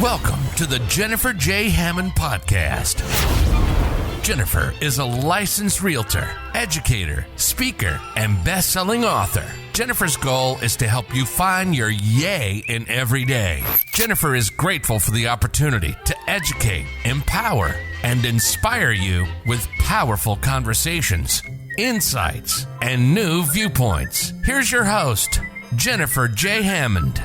Welcome to the Jennifer J. Hammond Podcast. Jennifer is a licensed realtor, educator, speaker, and best-selling author. Jennifer's goal is to help you find your yay in every day. Jennifer is grateful for the opportunity to educate, empower, and inspire you with powerful conversations, insights, and new viewpoints. Here's your host, Jennifer J. Hammond.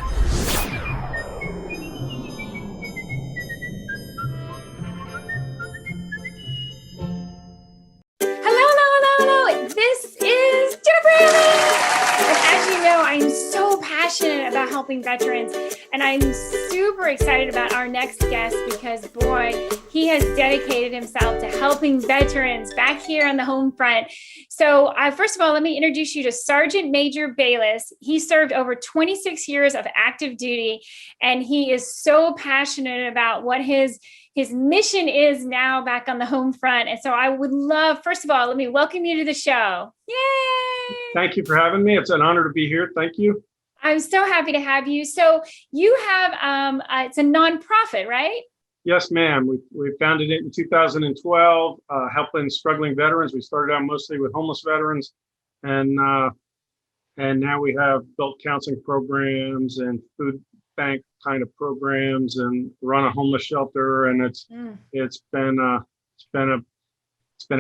About helping veterans, and I'm super excited about our next guest because boy, he has dedicated himself to helping veterans back here on the home front. So first of all, let me introduce you to Sergeant Major Baylis. He served over 26 years of active duty, and he is so passionate about what his mission is now back on the home front. And so I would love, first of all, let me welcome you to the show. Yay! Thank you for having me. It's an honor to be here. Thank you. I'm so happy to have you. So you have, it's a nonprofit, right? Yes, ma'am. We founded it in 2012, helping struggling veterans. We started out mostly with homeless veterans, and now we have adult counseling programs and food bank kind of programs, and run a homeless shelter. And it's been a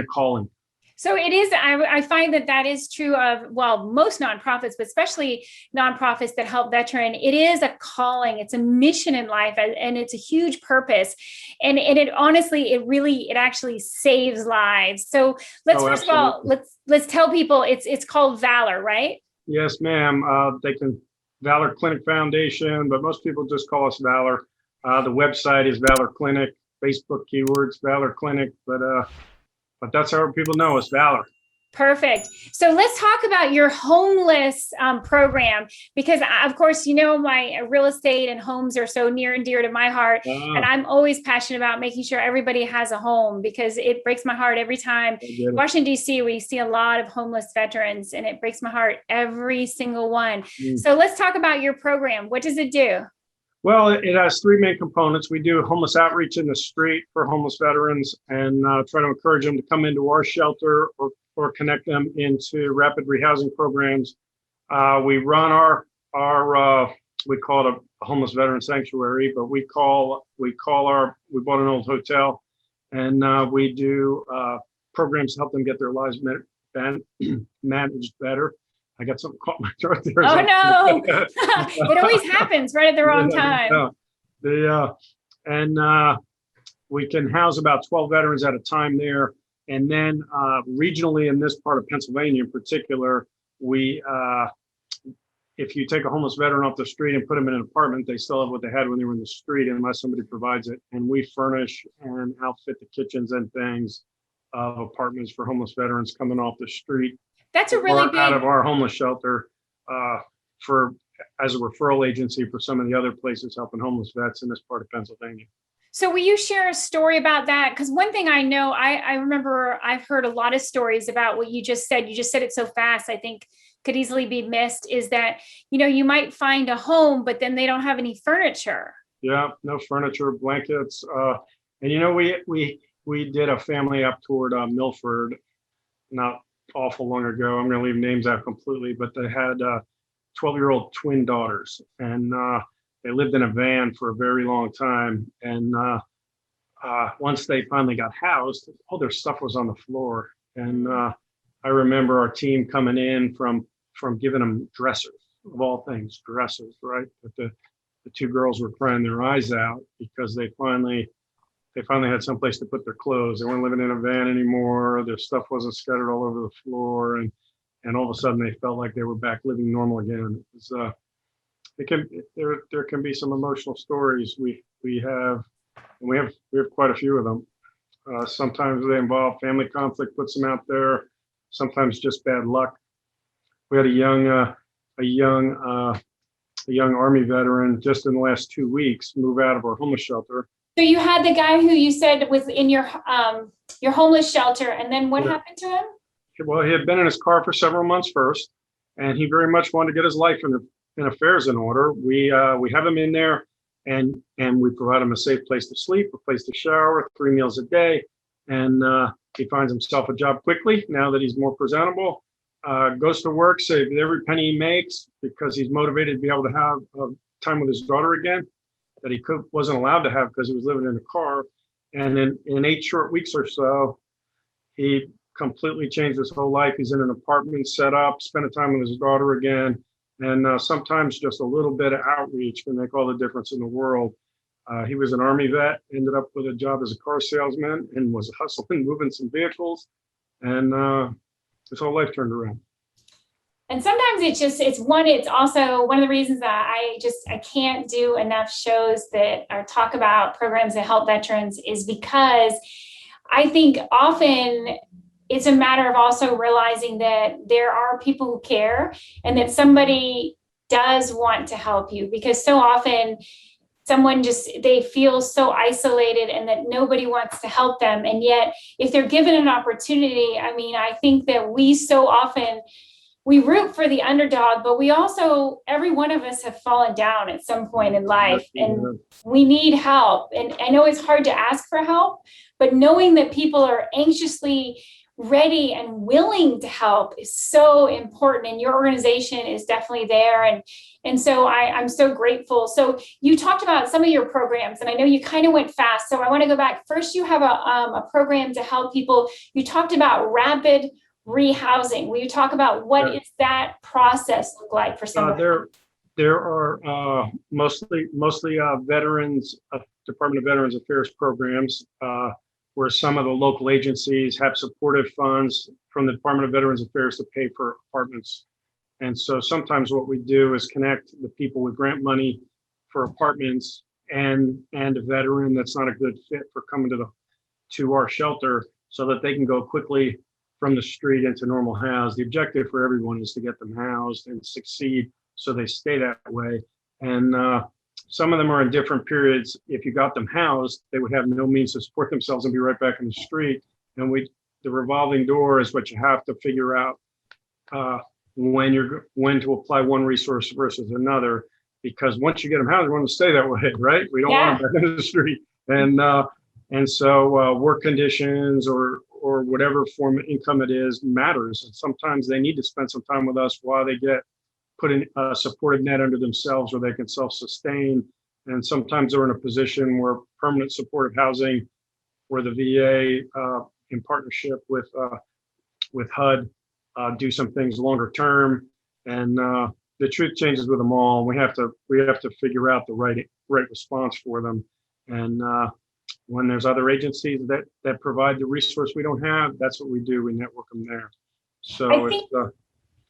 calling. So it is, I find that is true of, well, most nonprofits, but especially nonprofits that help veteran. It is a calling, it's a mission in life, and it's a huge purpose. And it honestly, it actually saves lives. So first of all, let's tell people it's called VALOR, right? Yes, ma'am. VALOR Clinic Foundation, but most people just call us VALOR. The website is VALOR Clinic, Facebook keywords, VALOR Clinic, but that's how people know us, VALOR. Perfect. So let's talk about your homeless program, because of course, you know, my real estate and homes are so near and dear to my heart. And I'm always passionate about making sure everybody has a home, because it breaks my heart every time. In Washington, D.C., we see a lot of homeless veterans, and it breaks my heart, every single one. So let's talk about your program. What does it do? Well, it has three main components. We do homeless outreach in the street for homeless veterans, and try to encourage them to come into our shelter or connect them into rapid rehousing programs. We run our we call it a homeless veteran sanctuary, but we bought an old hotel, and we do programs to help them get their lives managed better. I got something caught in my throat there. Oh no! It always happens right at the wrong time. We can house about 12 veterans at a time there. And then regionally in this part of Pennsylvania in particular, if you take a homeless veteran off the street and put them in an apartment, they still have what they had when they were in the street unless somebody provides it. And we furnish and outfit the kitchens and things of apartments for homeless veterans coming off the street. That's a really big out of our homeless shelter as a referral agency for some of the other places helping homeless vets in this part of Pennsylvania. So will you share a story about that? Because one thing I know, I remember I've heard a lot of stories about what you just said. You just said it so fast, I think could easily be missed, is that, you know, you might find a home, but then they don't have any furniture. Yeah, no furniture, blankets. And, you know, we did a family up toward Milford, not awful long ago. I'm going to leave names out completely, but they had 12-year-old twin daughters, and they lived in a van for a very long time. And once they finally got housed, all their stuff was on the floor. And I remember our team coming in from giving them dressers, of all things, dressers, right? But the two girls were crying their eyes out because they finally had someplace to put their clothes. They weren't living in a van anymore. Their stuff wasn't scattered all over the floor. And all of a sudden they felt like they were back living normal again. It was, there can be some emotional stories. We have quite a few of them. Sometimes they involve family conflict, puts them out there. Sometimes just bad luck. We had a young Army veteran just in the last 2 weeks move out of our homeless shelter. So you had the guy who you said was in your homeless shelter, and then what happened to him? Well, he had been in his car for several months first, and he very much wanted to get his life and affairs in order. We have him in there. and we provide him a safe place to sleep, a place to shower, 3 meals a day, and he finds himself a job quickly now that he's more presentable. Goes to work, saves every penny he makes because he's motivated to be able to have time with his daughter again that he wasn't allowed to have because he was living in a car. And in 8 short weeks or so, he completely changed his whole life. He's in an apartment set up, spending time with his daughter again. And sometimes just a little bit of outreach can make all the difference in the world. He was an Army vet, ended up with a job as a car salesman and was hustling, moving some vehicles. And his whole life turned around. And sometimes it's also one of the reasons that I can't do enough shows that or talk about programs that help veterans is because I think often it's a matter of also realizing that there are people who care and that somebody does want to help you, because so often they feel so isolated and that nobody wants to help them. And yet if they're given an opportunity, I mean, I think that we so often, we root for the underdog, but we also, every one of us have fallen down at some point in life and we need help. And I know it's hard to ask for help, but knowing that people are anxiously ready and willing to help is so important. And your organization is definitely there. And so I'm so grateful. So you talked about some of your programs, and I know you kind of went fast. So I want to go back. First, you have a program to help people. You talked about rapid rehousing. Will you talk about what is that process look like for somebody? There are mostly veterans, Department of Veterans Affairs programs, where some of the local agencies have supportive funds from the Department of Veterans Affairs to pay for apartments. And so sometimes what we do is connect the people with grant money for apartments and a veteran that's not a good fit for coming to our shelter so that they can go quickly from the street into normal house. The objective for everyone is to get them housed and succeed so they stay that way. And some of them are in different periods. If you got them housed, they would have no means to support themselves and be right back in the street. And the revolving door is what you have to figure out when to apply one resource versus another. Because once you get them housed, we want to stay that way, right? We don't want them back in the street. And so work conditions or whatever form of income it is matters. And sometimes they need to spend some time with us while they get put in a supportive net under themselves where they can self-sustain. And sometimes they're in a position where permanent supportive housing, where the VA in partnership with HUD do some things longer term. And the truth changes with them all. We have to figure out the right response for them. And when there's other agencies that provide the resource we don't have, that's what we do. We network them there. So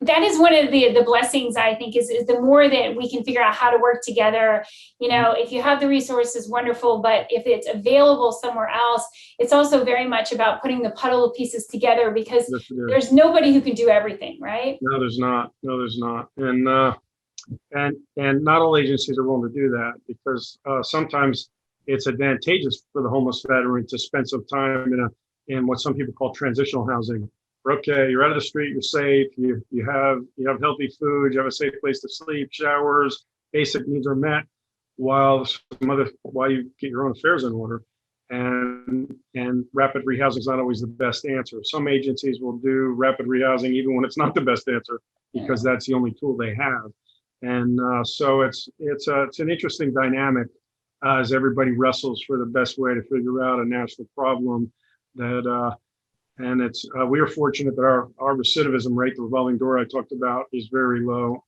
that is one of the blessings, I think, is the more that we can figure out how to work together. You know, if you have the resources, wonderful, but if it's available somewhere else, it's also very much about putting the puzzle pieces together, because there's nobody who can do everything, right? No, there's not. And not all agencies are willing to do that, because sometimes it's advantageous for the homeless veteran to spend some time in what some people call transitional housing. Okay, you're out of the street, you're safe, you have healthy food, you have a safe place to sleep, showers, basic needs are met, while you get your own affairs in order. And rapid rehousing is not always the best answer. Some agencies will do rapid rehousing even when it's not the best answer, because that's the only tool they have. And so it's an interesting dynamic as everybody wrestles for the best way to figure out a national problem that. And we are fortunate that our recidivism rate, the revolving door I talked about, is very low.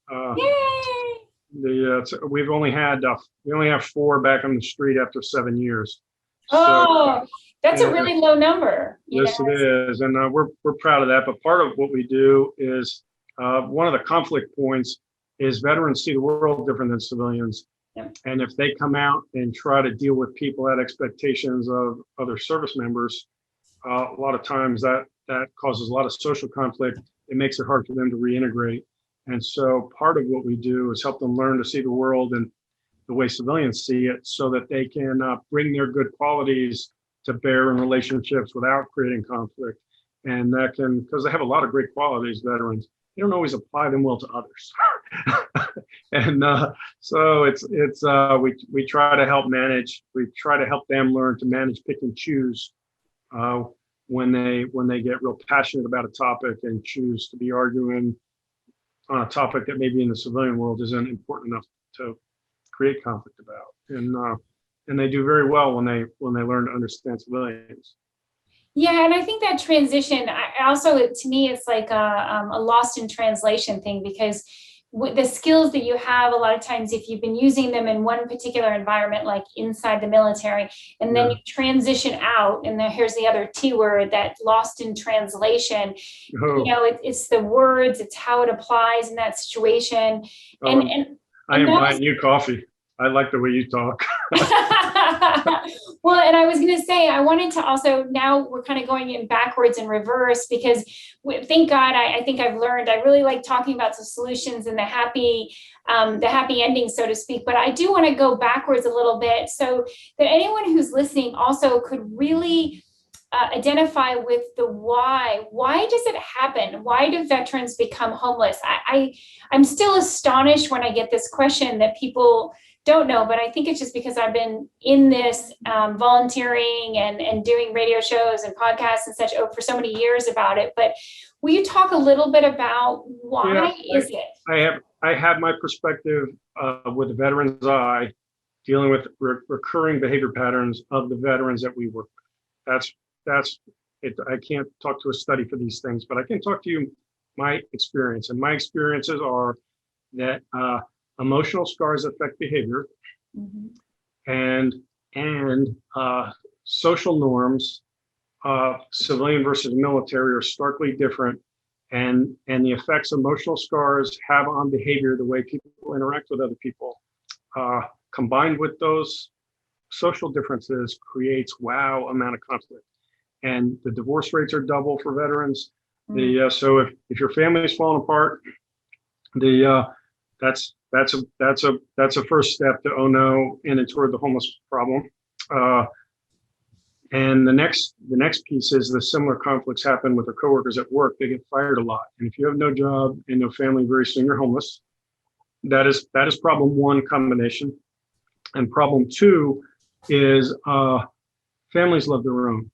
We only have 4 back on the street after 7 years. That's a really low number. Yes, it is, and we're proud of that. But part of what we do is one of the conflict points is veterans see the world different than civilians. Yeah. And if they come out and try to deal with people at expectations of other service members, a lot of times that causes a lot of social conflict. It makes it hard for them to reintegrate. And so part of what we do is help them learn to see the world and the way civilians see it, so that they can bring their good qualities to bear in relationships without creating conflict. And because they have a lot of great qualities, veterans, they don't always apply them well to others. And so we try to help manage. We try to help them learn to manage, pick and choose when they get real passionate about a topic and choose to be arguing on a topic that maybe in the civilian world isn't important enough to create conflict about. And they do very well when they learn to understand civilians. Yeah, and I think that transition, to me, it's like a lost in translation thing, because the skills that you have, a lot of times, if you've been using them in one particular environment, like inside the military, and then you transition out, and here's the other T word, that lost in translation. It's the words, it's how it applies in that situation. And I am buying you coffee. I like the way you talk. Well, and I was going to say, I wanted to also, now we're kind of going in backwards and reverse, because thank God, I think I've learned, I really like talking about the solutions and the happy ending, so to speak. But I do want to go backwards a little bit, so that anyone who's listening also could really identify with the why. Why does it happen? Why do veterans become homeless? I'm still astonished when I get this question that people don't know, but I think it's just because I've been in this volunteering and doing radio shows and podcasts and such for so many years about it. But will you talk a little bit about why is it? I have my perspective with the veteran's eye, dealing with recurring behavior patterns of the veterans that we work with. That's it. I can't talk to a study for these things, but I can talk to you my experience. And my experiences are that emotional scars affect behavior, and social norms, civilian versus military, are starkly different, and the effects emotional scars have on behavior, the way people interact with other people, combined with those social differences, creates amount of conflict. And the divorce rates are double for veterans. So if your family is falling apart, that's a first step to and toward the homeless problem. And the next piece is the similar conflicts happen with their coworkers at work. They get fired a lot, and if you have no job and no family, very soon you're homeless. That is problem one combination. And problem two is families love their own.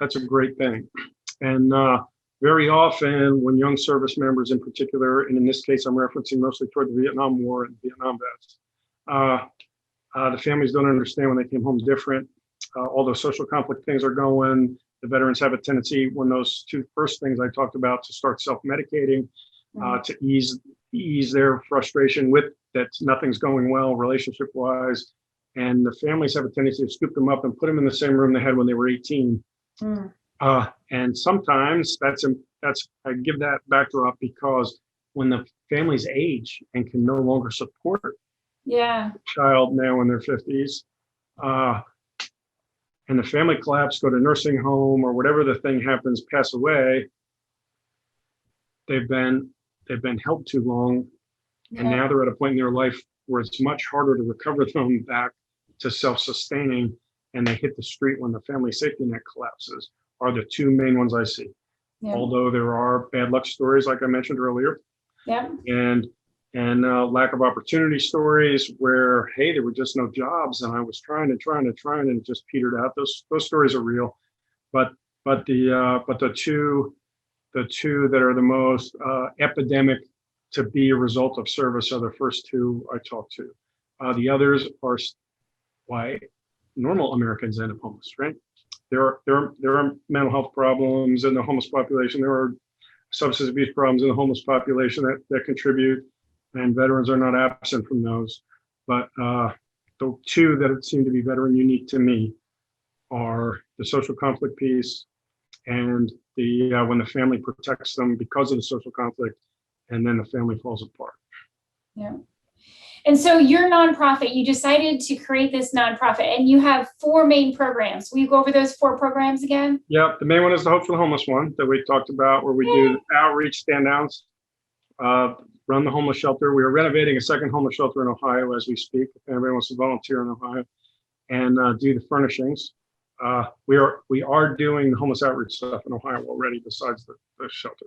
That's a great thing. And very often when young service members in particular, and in this case, I'm referencing mostly toward the Vietnam War and Vietnam vets, the families don't understand when they came home different. All those social conflict things are going. The veterans have a tendency, when those two first things I talked about, to start self-medicating, to ease their frustration with that nothing's going well relationship-wise. And the families have a tendency to scoop them up and put them in the same room they had when they were 18. And sometimes I give that backdrop because when the families age and can no longer support the child now in their 50s, and the family collapse, go to nursing home or whatever the thing happens, pass away, they've been helped too long, and now they're at a point in their life where it's much harder to recover them back to self-sustaining, and they hit the street when the family safety net collapses. Are the two main ones I see. Although there are bad luck stories, like I mentioned earlier, and lack of opportunity stories where, hey, there were just no jobs, and I was trying, and it just petered out. Those stories are real, but the two that are the most epidemic to be a result of service are the first two I talked to. The others are why normal Americans end up homeless, right? There are mental health problems in the homeless population. There are substance abuse problems in the homeless population that contribute, and veterans are not absent from those. But the two that seem to be veteran unique to me are the social conflict piece and the when the family protects them because of the social conflict, and then the family falls apart. And so your nonprofit, you decided to create this nonprofit, and you have 4 main programs. Will you go over those 4 programs again? Yep. The main one is the Hope for the Homeless one that we talked about, where we do outreach, stand downs, run the homeless shelter. We are renovating a second homeless shelter in Ohio as we speak, if anybody wants to volunteer in Ohio, and do the furnishings. We are doing the homeless outreach stuff in Ohio already besides the shelter.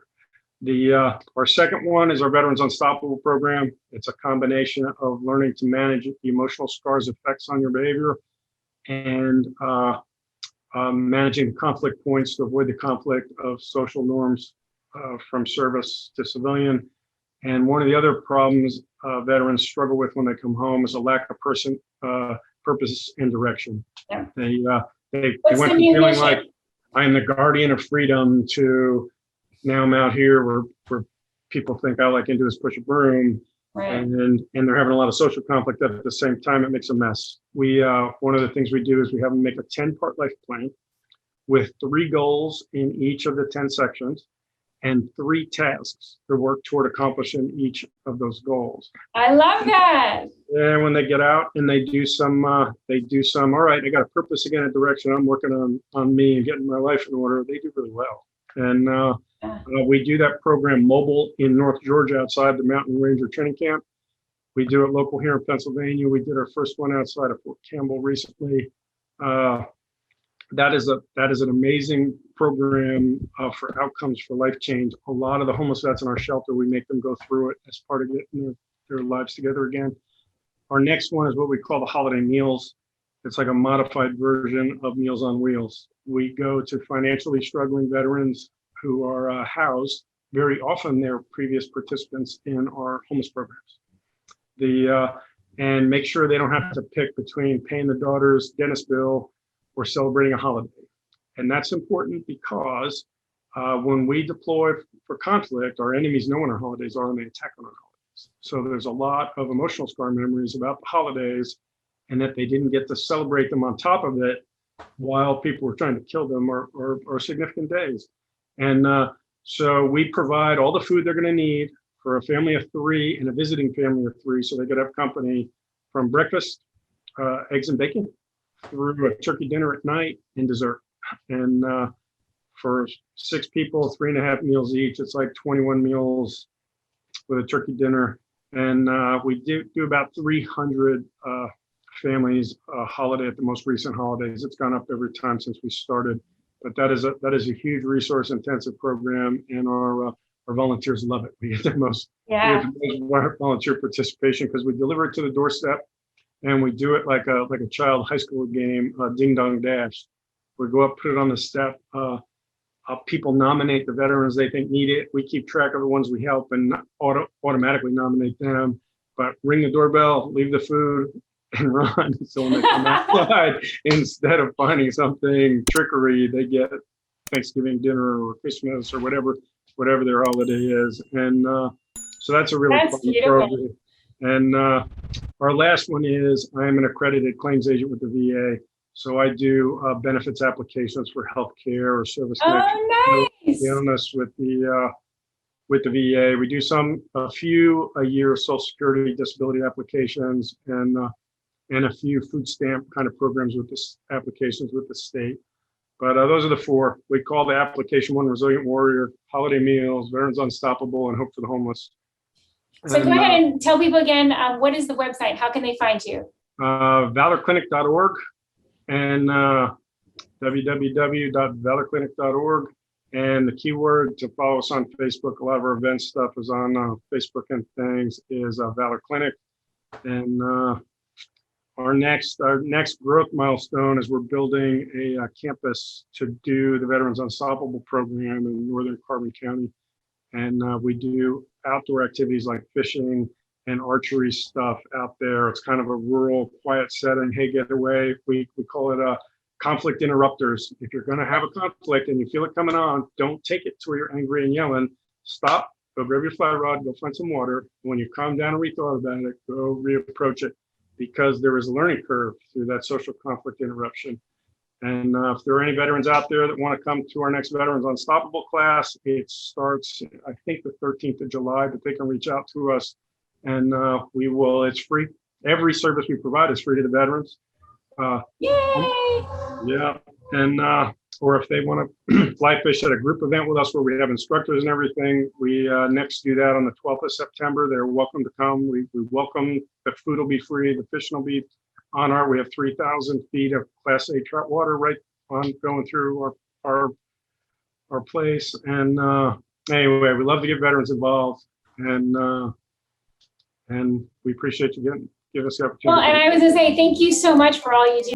Our second one is our Veterans Unstoppable program. It's a combination of learning to manage the emotional scars effects on your behavior and managing conflict points to avoid the conflict of social norms from service to civilian. And one of the other problems veterans struggle with when they come home is a lack of purpose and direction. Yeah. They went from feeling like I'm the guardian of freedom to now I'm out here where people think all I can do is push a broom. Right. And they're having a lot of social conflict at the same time. It makes a mess. One of the things we do is we have them make a 10-part life plan with 3 goals in each of the 10 sections and 3 tasks to work toward accomplishing each of those goals. I love that. And when they get out and they do some, all right, I got a purpose again, a direction. I'm working on me and getting my life in order. They do really well. And we do that program mobile in North Georgia outside the Mountain Ranger Training Camp. We do it local here in Pennsylvania. We did our first one outside of Fort Campbell recently. That is an amazing program for outcomes for life change. A lot of the homeless vets in our shelter, we make them go through it as part of getting their lives together again. Our next one is what we call the holiday meals. It's like a modified version of Meals on Wheels. We go to financially struggling veterans who are housed. Very often they're previous participants in our homeless programs. And make sure they don't have to pick between paying the daughter's dentist bill or celebrating a holiday. And that's important because when we deploy for conflict, our enemies know when our holidays are and they attack on our holidays. So there's a lot of emotional scar memories about the holidays and that they didn't get to celebrate them on top of it while people were trying to kill them or significant days. And so we provide all the food they're going to need for a family of 3 and a visiting family of 3, so they could have company from breakfast, eggs and bacon, through a turkey dinner at night and dessert. And for 6 people, 3.5 meals each, it's like 21 meals with a turkey dinner. And we do about 300 families holiday at the most recent holidays. It's gone up every time since we started. But that is a huge resource intensive program, and our volunteers love it. We get the most volunteer participation because we deliver it to the doorstep, and we do it like a child high school game, ding dong dash. We go up, put it on the step. People nominate the veterans they think need it. We keep track of the ones we help and automatically nominate them. But ring the doorbell, leave the food, and run. So when they come outside, instead of finding something trickery, they get Thanksgiving dinner or Christmas or whatever their holiday is. And so that's a really fun program. And our last one is I am an accredited claims agent with the VA. So I do benefits applications for healthcare or service illness with the VA. We do a few a year Social Security disability applications and a few food stamp kind of programs with this applications with the state. But those are the 4. We call the application one Resilient Warrior, Holiday Meals, Veterans Unstoppable, and Hope for the Homeless. So go ahead and tell people again, what is the website? How can they find you? ValorClinic.org and www.valorclinic.org. And the keyword to follow us on Facebook, a lot of our event stuff is on Facebook and things, is Valor Clinic. And our next growth milestone is we're building a campus to do the Veterans Unstoppable program in Northern Carbon County. And we do outdoor activities like fishing and archery stuff out there. It's kind of a rural, quiet setting. Hey, get away. We call it conflict interrupters. If you're going to have a conflict and you feel it coming on, don't take it to where you're angry and yelling. Stop, go grab your fly rod, go find some water. When you calm down and rethought about it, go reapproach it, because there is a learning curve through that social conflict interruption. And if there are any veterans out there that want to come to our next Veterans Unstoppable class, it starts, I think, the 13th of July, but they can reach out to us and it's free. Every service we provide is free to the veterans. Yay! Yeah. And, or if they want to fly fish at a group event with us where we have instructors and everything, we next do that on the 12th of September. They're welcome to come. We welcome. The food will be free. The fishing will be on we have 3,000 feet of Class A trout water right on going through our place. And anyway, we love to get veterans involved, and we appreciate you give us the opportunity. Well, and I was gonna say, thank you so much for all you do.